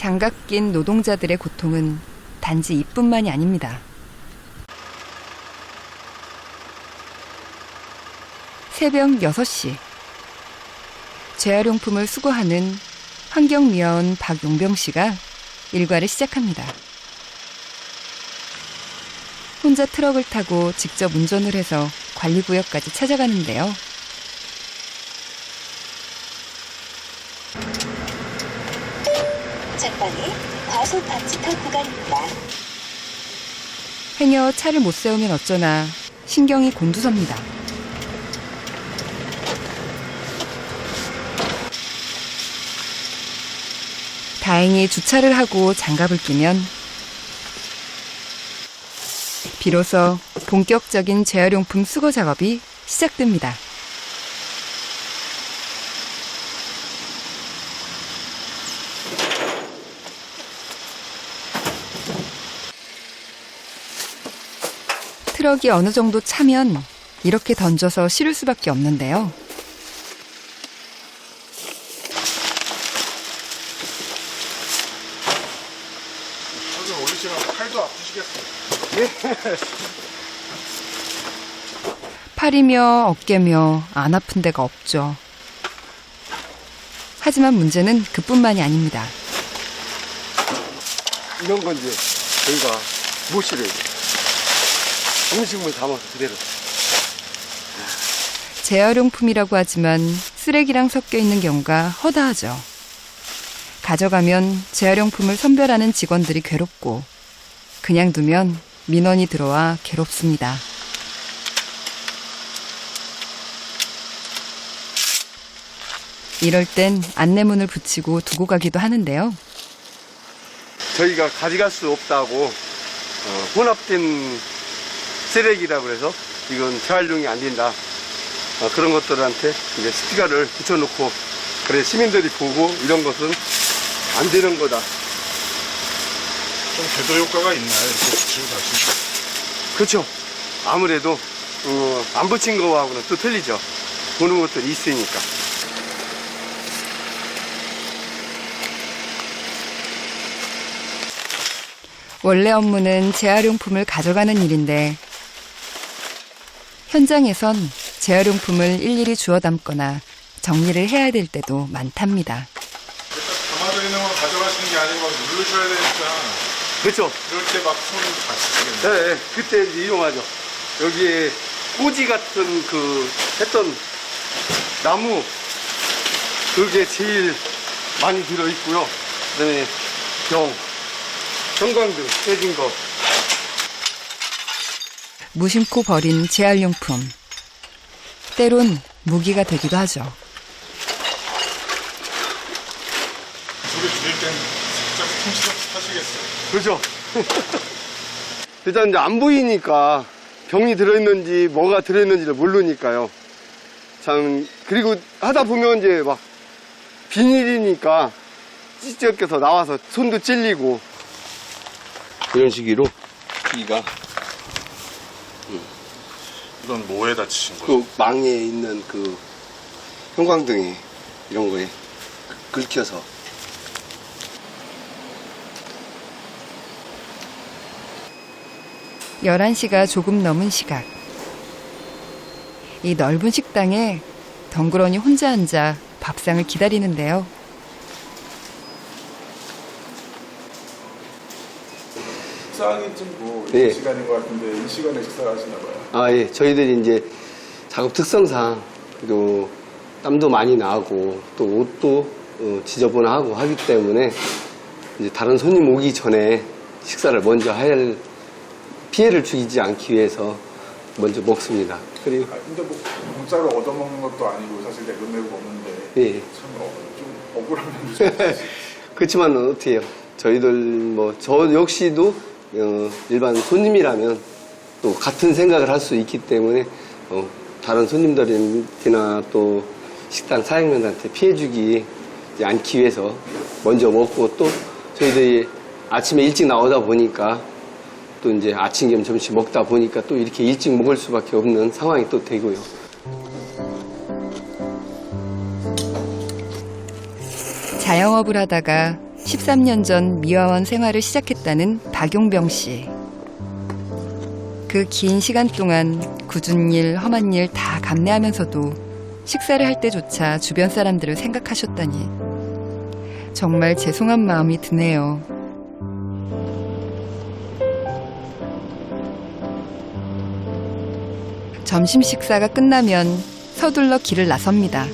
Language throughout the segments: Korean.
장갑 낀 노동자들의 고통은 단지 이뿐만이 아닙니다. 새벽 6시. 재활용품을 수거하는 환경미화원 박용병 씨가 일과를 시작합니다. 혼자 트럭을 타고 직접 운전을 해서 관리구역까지 찾아가는데요. 전방에 과속 방지턱 구간입니다. 행여 차를 못 세우면 어쩌나 신경이 곤두섭니다. 다행히 주차를 하고 장갑을 끼면 비로소 본격적인 재활용품 수거 작업이 시작됩니다. 트럭이 어느 정도 차면 이렇게 던져서 실을 수밖에 없는데요. 저기 올리시면 팔도 아프시겠어요. 팔이며 어깨며 안 아픈 데가 없죠. 하지만 문제는 그뿐만이 아닙니다. 이런 건 이제 저희가 못 실어요. 음식물 담아서 그대로. 재활용품이라고 하지만 쓰레기랑 섞여 있는 경우가 허다하죠. 가져가면 재활용품을 선별하는 직원들이 괴롭고 그냥 두면 민원이 들어와 괴롭습니다. 이럴 땐 안내문을 붙이고 두고 가기도 하는데요. 저희가 가져갈 수 없다고 혼합된 쓰레기라고 해서 이건 재활용이 안 된다. 그런 것들한테 이제 스티커를 붙여놓고 그래 시민들이 보고 이런 것은 안 되는 거다. 좀 제도 효과가 있나요? 이렇게 붙이고 가시면. 그렇죠. 아무래도 안 붙인 거하고는 또 틀리죠. 보는 것들이 있으니까. 원래 업무는 재활용품을 가져가는 일인데 현장에선 재활용품을 일일이 주워 담거나 정리를 해야 될 때도 많답니다. 일단 담아져 있는 건 가져가시는 게 아니고 누르셔야 되니까 그렇죠. 그럴 때 막 손 다치시겠네요. 네, 네, 그때 이제 이용하죠. 여기에 꼬지 같은 했던 나무, 그게 제일 많이 들어있고요. 그 다음에 형광등, 깨진 거. 무심코 버린 재활용품. 때론 무기가 되기도 하죠. 소리 줄일 땐 살짝 퉁치서 하시겠어요. 그렇죠. 일단 이제 안 보이니까 병이 들어있는지 뭐가 들어있는지를 모르니까요. 참, 그리고 하다 보면 이제 막 비닐이니까 찢어져서 나와서 손도 찔리고. 이런 식으로 여기가 이건 뭐에 다치신 거예요? 그 망에 있는 형광등에 이런 거에 긁혀서. 열한 시가 조금 넘은 시각. 이 넓은 식당에 덩그러니 혼자 앉아 밥상을 기다리는데요. 식사하기 좀 예. 시간인 것 같은데 이 시간에 식사를 하시나 봐요. 아, 예. 저희들이 이제 작업 특성상 또 땀도 많이 나고 또 옷도 지저분하고 하기 때문에 이제 다른 손님 오기 전에 식사를 먼저 할 피해를 주지 않기 위해서 먼저 먹습니다. 그리고 근데 뭐 공짜로 얻어먹는 것도 아니고 사실 내돈 내고 먹는데 예. 참 좀 억울한 면도 좀 그렇지만 어떻게 해요? 저희들 저 역시도 일반 손님이라면 또 같은 생각을 할 수 있기 때문에 다른 손님들이나 또 식당 사장님들한테 피해 주지 않기 위해서 먼저 먹고 또 저희들이 아침에 일찍 나오다 보니까 또 이제 아침 겸 점심 먹다 보니까 또 이렇게 일찍 먹을 수밖에 없는 상황이 또 되고요. 자영업을 하다가 13년 전 미화원 생활을 시작했다는 박용병 씨. 그 긴 시간 동안 굳은 일, 험한 일 다 감내하면서도 식사를 할 때조차 주변 사람들을 생각하셨다니 정말 죄송한 마음이 드네요. 점심 식사가 끝나면 서둘러 길을 나섭니다.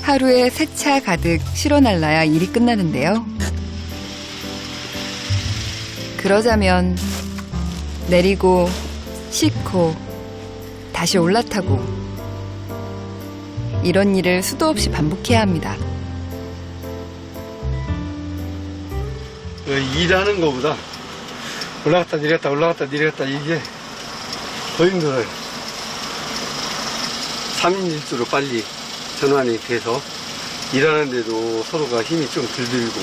하루에 새 차 가득 실어날라야 일이 끝나는데요. 그러자면 내리고 싣고 다시 올라타고 이런 일을 수도 없이 반복해야 합니다. 일하는 것보다 올라갔다 내렸다 올라갔다 내렸다 이게 더 힘들어요. 3인일조로 빨리 전환이 돼서 일하는데도 서로가 힘이 좀 덜 들고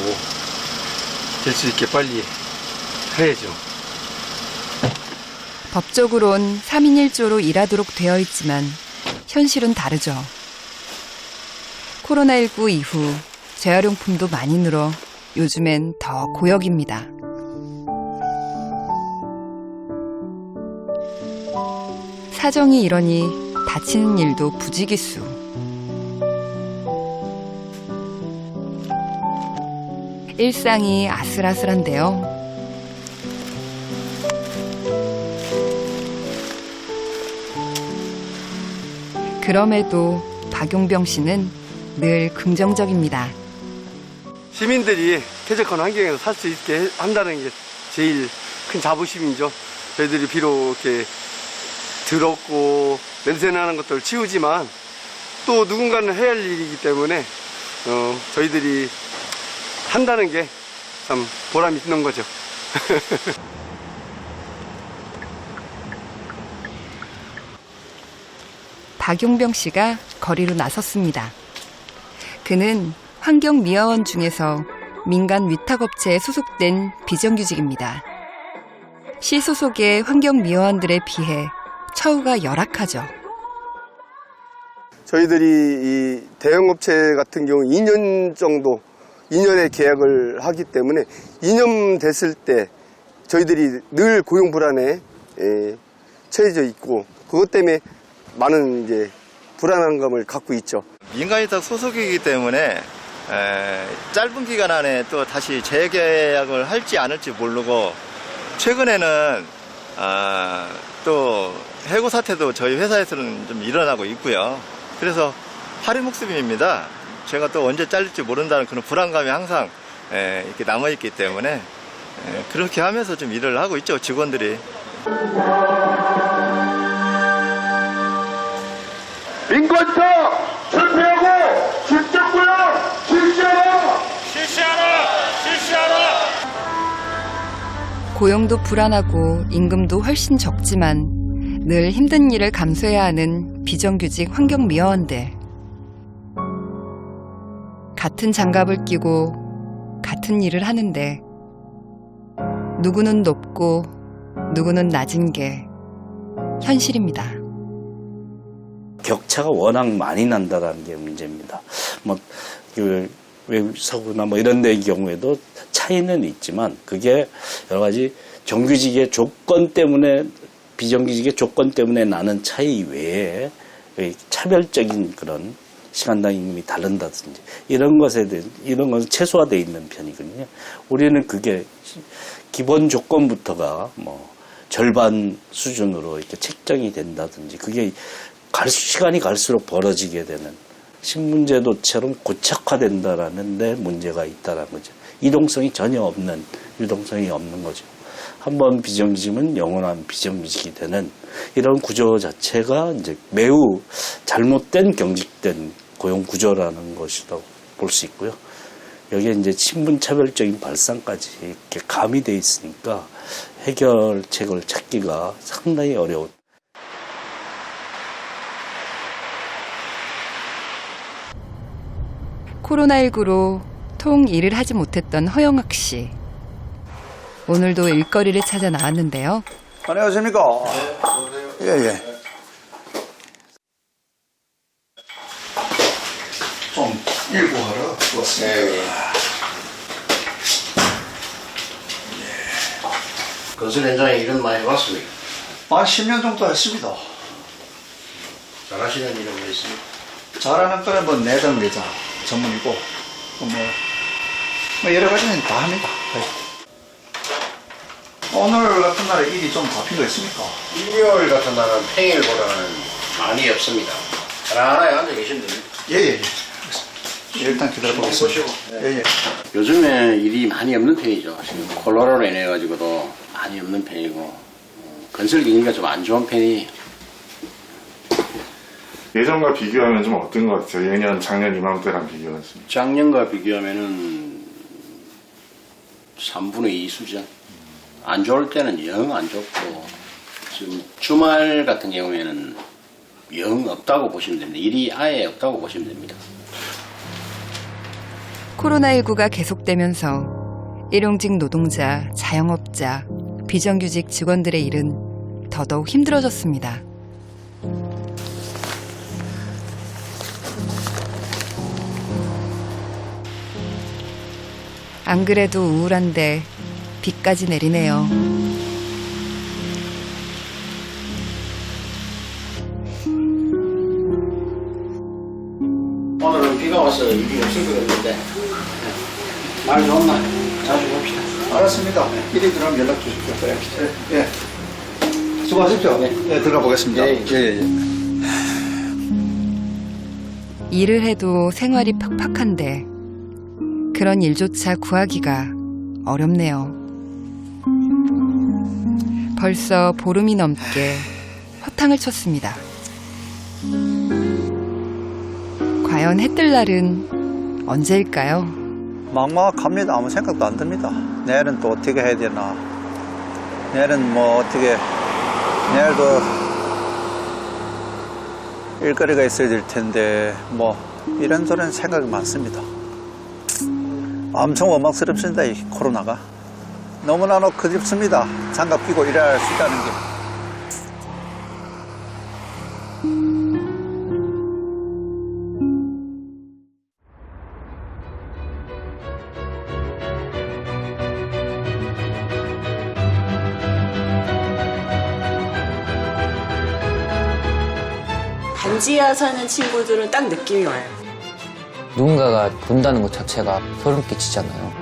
될 수 있게 빨리 해야죠. 법적으론 3인 1조로 일하도록 되어 있지만 현실은 다르죠. 코로나19 이후 재활용품도 많이 늘어 요즘엔 더 고역입니다. 사정이 이러니 다치는 일도 부지기수. 일상이 아슬아슬한데요. 그럼에도 박용병 씨는 늘 긍정적입니다. 시민들이 쾌적한 환경에서 살 수 있게 한다는 게 제일 큰 자부심이죠. 저희들이 비록 이렇게 더럽고 냄새나는 것들을 치우지만 또 누군가는 해야 할 일이기 때문에 저희들이 한다는 게 참 보람이 있는 거죠. 박용병 씨가 거리로 나섰습니다. 그는 환경미화원 중에서 민간 위탁업체에 소속된 비정규직입니다. 시 소속의 환경미화원들에 비해 처우가 열악하죠. 저희들이 이 대형업체 같은 경우 2년 정도 2년의 계약을 하기 때문에 2년 됐을 때 저희들이 늘 고용 불안에 처해져 있고 그것 때문에 많은 이제 불안한 감을 갖고 있죠. 민간위탁 소속이기 때문에 짧은 기간 안에 또 다시 재계약을 할지 안 할지 모르고 최근에는 또 해고 사태도 저희 회사에서는 좀 일어나고 있고요. 그래서 파리 목숨입니다. 제가 또 언제 잘릴지 모른다는 그런 불안감이 항상 이렇게 남아있기 때문에 그렇게 하면서 좀 일을 하고 있죠, 직원들이. 인권위탁 실패하고 직접고용 실시하라. 고용도 불안하고 임금도 훨씬 적지만 늘 힘든 일을 감수해야 하는 비정규직 환경미화원들. 같은 장갑을 끼고 같은 일을 하는데 누구는 높고 누구는 낮은 게 현실입니다. 격차가 워낙 많이 난다라는 게 문제입니다. 외국 서구나 이런 데의 경우에도 차이는 있지만 그게 여러 가지 정규직의 조건 때문에 비정규직의 조건 때문에 나는 차이 외에 차별적인 그런 시간당 임금이 다른다든지 이런 것은 최소화되어 있는 편이거든요. 우리는 그게 기본 조건부터가 절반 수준으로 이렇게 책정이 된다든지 그게 시간이 갈수록 벌어지게 되는 신문제도처럼 고착화된다라는 데 문제가 있다는 거죠. 이동성이 전혀 없는, 유동성이 없는 거죠. 한번 비정규직은 영원한 비정규직이 되는 이런 구조 자체가 이제 매우 잘못된 경직된 고용 구조라는 것이라고 볼 수 있고요. 여기에 이제 신분차별적인 발상까지 이렇게 가미되어 있으니까 해결책을 찾기가 상당히 어려운. 코로나19로 통 일을 하지 못했던 허영학 씨. 오늘도 일거리를 찾아 나왔는데요. 안녕하십니까? 예. 좀 일고 하러 왔습니다. 건설 현장에 일은 많이 해봤습니까? 한 10년 정도 했습니다. 잘하시는 일은 뭐 있습니까? 잘하는 거는 뭐 내던 매장 전문이고, 뭐 여러 가지는 다 합니다. 거의. 오늘 같은 날에 일이 좀 잡힌 거 있습니까? 일요일 같은 날은 평일보다는 많이 없습니다. 하나하나에 앉아 계시면 됩니다. 예. 일단 기다려보겠습니다. 예. 요즘에 일이 많이 없는 편이죠. 지금 코로나로 인해 가지고도 많이 없는 편이고 건설 경기가 좀 안 좋은 편이. 예전과 비교하면 좀 어떤 것 같아요? 예년, 작년 이맘때랑 비교했습니다. 작년과 비교하면은 3분의 2 수준. 안 좋을 때는 영 안 좋고 지금 주말 같은 경우에는 영 없다고 보시면 됩니다. 일이 아예 없다고 보시면 됩니다. 코로나19가 계속되면서 일용직 노동자, 자영업자, 비정규직 직원들의 일은 더더욱 힘들어졌습니다. 안 그래도 우울한데 비까지 내리네요. 오늘은 비가 와서 일이 없을 것 같은데 날 좋은 날 자주 봅시다. 알았습니다. 일이 들어오면 연락 주십시오. 예. 수고하십시오. 예, 들어가 보겠습니다. 예. 일을 해도 생활이 팍팍한데 그런 일조차 구하기가 어렵네요. 벌써 보름이 넘게 허탕을 쳤습니다. 과연 해 뜰 날은 언제일까요? 막막합니다. 아무 생각도 안 듭니다. 내일은 또 어떻게 해야 되나. 내일은 뭐 어떻게, 내일도 일거리가 있어야 될 텐데, 뭐, 이런저런 생각이 많습니다. 엄청 원망스럽습니다, 이 코로나가. 너무나도 그립습니다. 장갑 끼고 일할 수 있다는 게. 단지야 사는 친구들은 딱 느낌이 와요. 누군가가 본다는 것 자체가 소름 끼치잖아요.